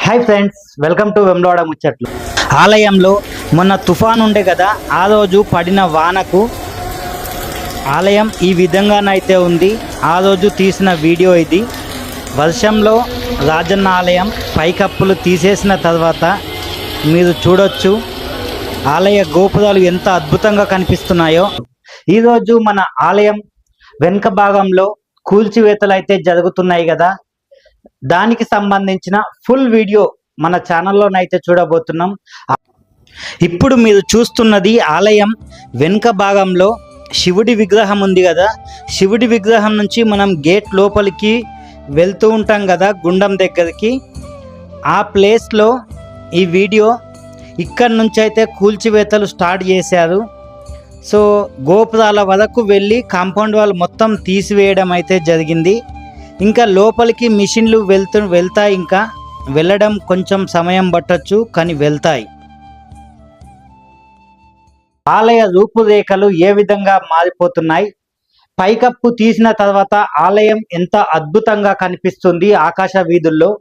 Hi friends, welcome to Vemulawada ముచ్చట్లు. ఆలయంలో మొన్న తుఫాన్ ఉండే కదా, ఆ రోజు పడిన వానకు ఆలయం ఈ విధంగానైతే ఉంది. ఆ రోజు తీసిన వీడియో ఇది. వర్షంలో రాజన్న ఆలయం పైకప్పులు తీసేసిన తర్వాత మీరు చూడొచ్చు ఆలయ గోపురాలు ఎంత అద్భుతంగా కనిపిస్తున్నాయో. ఈరోజు మన ఆలయం వెనుక భాగంలో కూల్చివేతలు అయితే జరుగుతున్నాయి కదా, దానికి సంబంధించిన ఫుల్ వీడియో మన ఛానల్లోనైతే చూడబోతున్నాం. ఇప్పుడు మీరు చూస్తున్నది ఆలయం వెనుక భాగంలో శివుడి విగ్రహం ఉంది కదా, శివుడి విగ్రహం నుంచి మనం గేట్ లోపలికి వెళ్తూ ఉంటాం కదా గుండం దగ్గరికి. ఆ ప్లేస్లో ఈ వీడియో ఇక్కడి నుంచి అయితే కూల్చివేతలు స్టార్ట్ చేశారు. సో గోపురాల వరకు వెళ్ళి కాంపౌండ్ వాల్ మొత్తం తీసివేయడం అయితే జరిగింది. ఇంకా లోపలికి మిషన్లు వెళ్తాయి. ఇంకా వెళ్ళడం కొంచెం సమయం పట్టొచ్చు, కానీ వెళ్తాయి. ఆలయ రూపురేఖలు ఏ విధంగా మారిపోతున్నాయి. పైకప్పు తీసిన తర్వాత ఆలయం ఎంత అద్భుతంగా కనిపిస్తుంది ఆకాశ వీధుల్లో.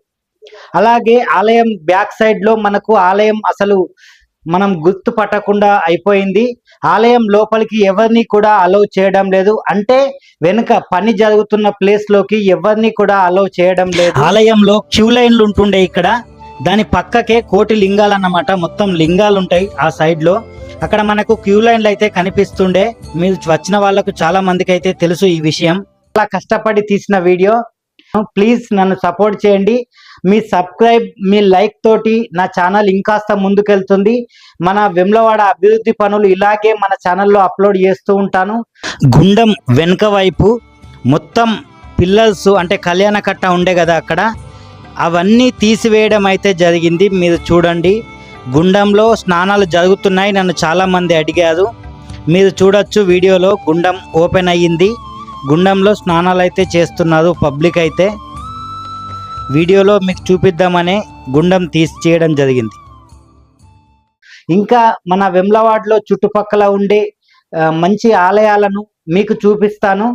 అలాగే ఆలయం బ్యాక్ సైడ్లో మనకు ఆలయం అసలు మనం గుర్తుపట్టకుండా అయిపోయింది. ఆలయం లోపలికి ఎవరిని కూడా అలౌ చేయడం లేదు. అంటే వెనుక పని జరుగుతున్న ప్లేస్ లోకి ఎవరిని కూడా అలౌ చేయడం లేదు. ఆలయంలో క్యూ లైన్లు ఉంటుండే ఇక్కడ, దాని పక్కకే కోటి లింగాలు అన్నమాట. మొత్తం లింగాలు ఉంటాయి ఆ సైడ్ లో. అక్కడ మనకు క్యూ లైన్లు అయితే కనిపిస్తుండే. మీరు వచ్చిన వాళ్ళకు చాలా మందికి అయితే తెలుసు ఈ విషయం. చాలా కష్టపడి తీసిన వీడియో. ప్లీజ్ నన్ను సపోర్ట్ చేయండి. మీ సబ్స్క్రైబ్, మీ లైక్ తోటి నా ఛానల్ ఇంకాస్త ముందుకెళ్తుంది. మన వెమ్లవాడ అభివృద్ధి పనులు ఇలాగే మన ఛానల్లో అప్లోడ్ చేస్తూ ఉంటాను. గుండం వెనుక వైపు మొత్తం పిల్లర్స్ అంటే కళ్యాణ కట్ట ఉండే కదా అక్కడ, అవన్నీ తీసివేయడం అయితే జరిగింది. మీరు చూడండి, గుండంలో స్నానాలు జరుగుతున్నాయి. నన్ను చాలామంది అడిగారు. మీరు చూడొచ్చు వీడియోలో గుండం ఓపెన్ అయ్యింది. గుండంలో స్నానాలు అయితే చేస్తున్నారు పబ్లిక్ అయితే. వీడియోలో మీకు చూపిద్దామనే గుండం తీసేయడం జరిగింది. ఇంకా మన వెమ్లవాడలో చుట్టుపక్కల ఉండే మంచి ఆలయాలను మీకు చూపిస్తాను.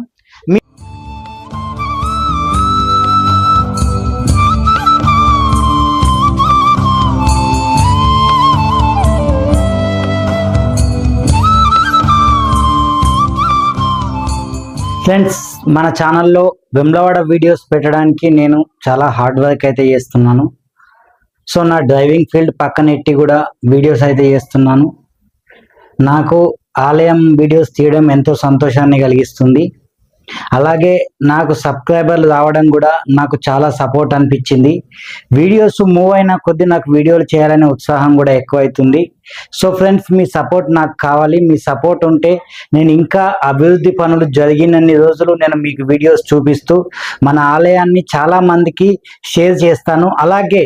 ఫ్రెండ్స్, మన ఛానల్లో వెమ్లవాడ వీడియోస్ పెట్టడానికి నేను చాలా హార్డ్ వర్క్ అయితే చేస్తున్నాను. సో నా డ్రైవింగ్ ఫీల్డ్ పక్కనెట్టి కూడా వీడియోస్ అయితే చేస్తున్నాను. నాకు ఆలయం వీడియోస్ తీయడం ఎంతో సంతోషాన్ని కలిగిస్తుంది. అలాగే నాకు సబ్స్క్రైబర్లు రావడం కూడా నాకు చాలా సపోర్ట్ అనిపించింది. వీడియోస్ మూవ్ అయిన కొద్దీ నాకు వీడియోలు చేయాలనే ఉత్సాహం కూడా ఎక్కువైతుంది. సో ఫ్రెండ్స్, మీ సపోర్ట్ నాకు కావాలి. మీ సపోర్ట్ ఉంటే నేను ఇంకా అభివృద్ధి పనులు జరిగినన్ని రోజులు నేను మీకు వీడియోస్ చూపిస్తూ మన ఆలయాన్ని చాలా మందికి షేర్ చేస్తాను. అలాగే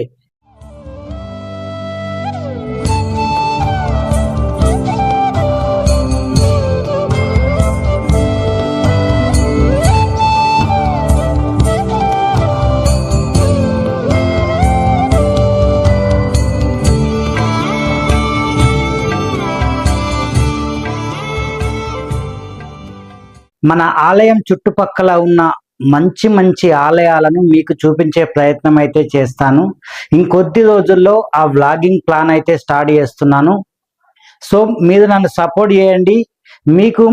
మన ఆలయం చుట్టుపక్కల ఉన్న మంచి మంచి ఆలయాలను మీకు చూపించే ప్రయత్నం అయితే చేస్తాను. ఇంకొద్ది రోజుల్లో ఆ వ్లాగింగ్ ప్లాన్ అయితే స్టార్ట్ చేస్తున్నాను. సో మీరు నన్ను సపోర్ట్ చేయండి. మీకు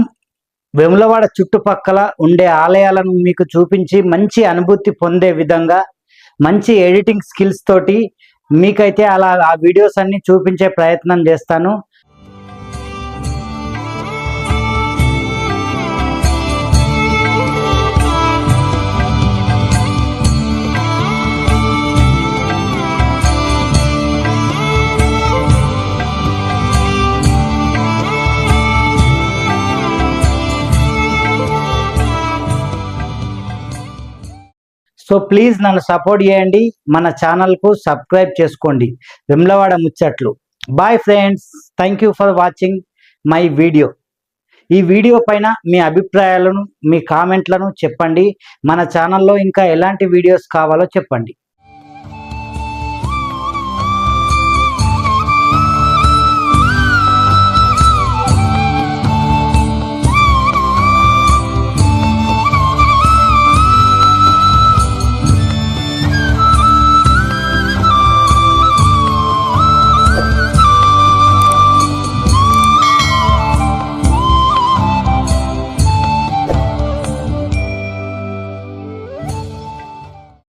వెములవాడ చుట్టుపక్కల ఉండే ఆలయాలను మీకు చూపించి మంచి అనుభూతి పొందే విధంగా మంచి ఎడిటింగ్ స్కిల్స్ తోటి మీకైతే అలా ఆ వీడియోస్ అన్ని చూపించే ప్రయత్నం చేస్తాను. సో ప్లీజ్ నన్ను సపోర్ట్ చేయండి. మన ఛానల్కు సబ్స్క్రైబ్ చేసుకోండి. వెమ్లవాడ ముచ్చట్లు. Bye friends, thank you for watching my video. ఈ వీడియో పైన మీ అభిప్రాయాలను, మీ కామెంట్లను చెప్పండి. మన ఛానల్లో ఇంకా ఎలాంటి వీడియోస్ కావాలో చెప్పండి.